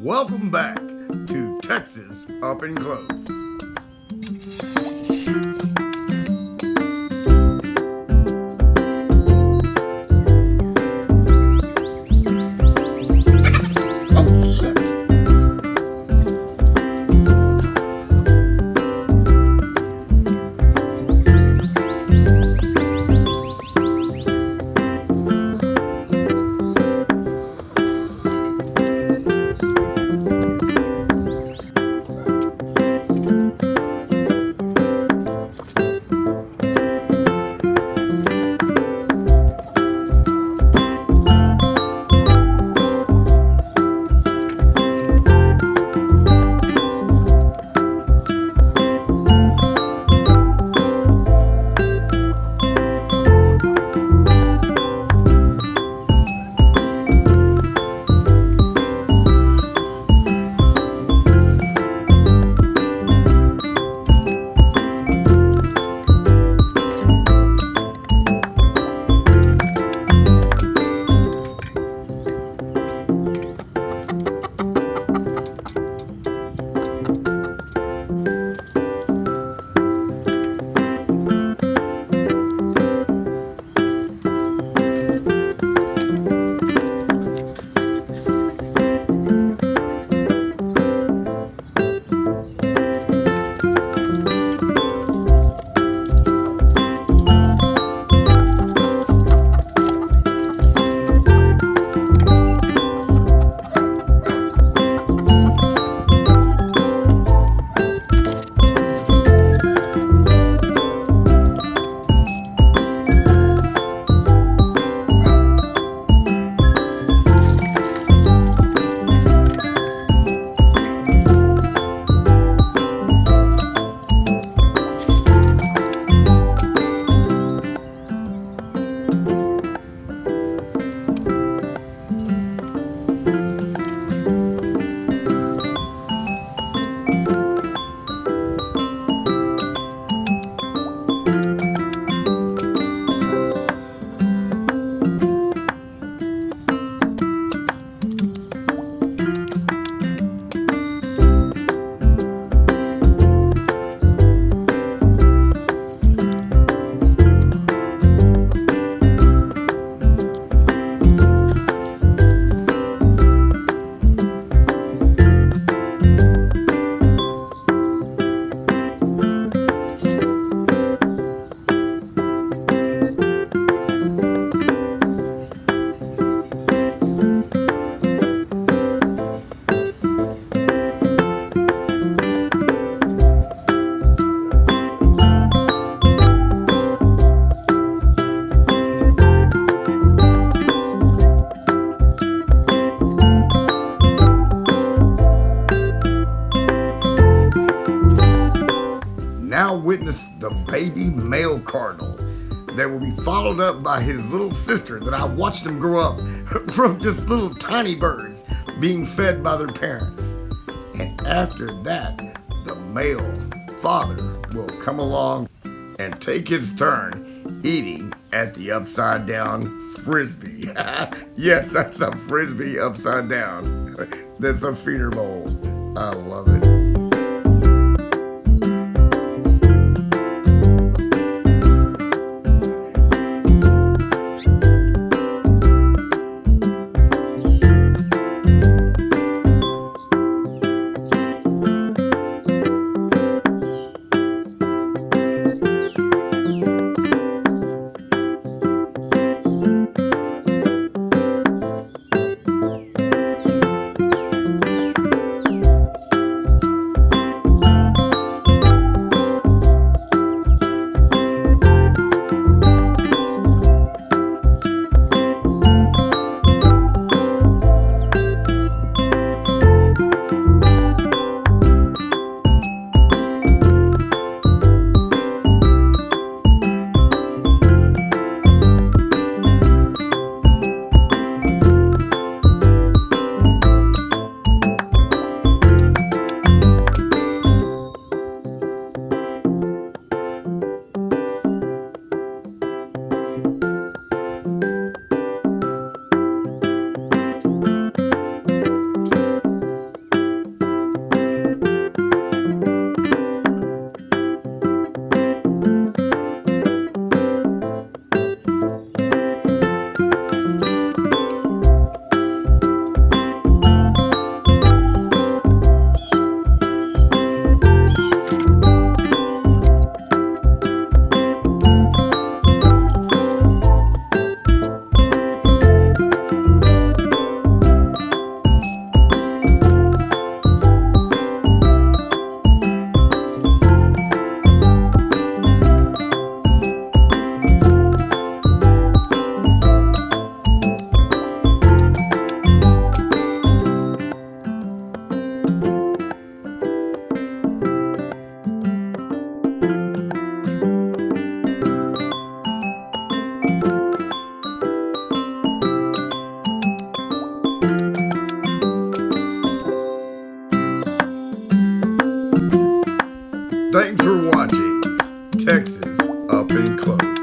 Welcome back to Texas Up and Close. Oh, shit. Now witness the baby male cardinal that will be followed up by his little sister that I watched them grow up from just little tiny birds being fed by their parents. And after that, the male father will come along and take his turn eating at the upside down frisbee. Yes, that's a frisbee upside down. That's a feeder bowl. I love it. Thanks for watching Texas Up and Close.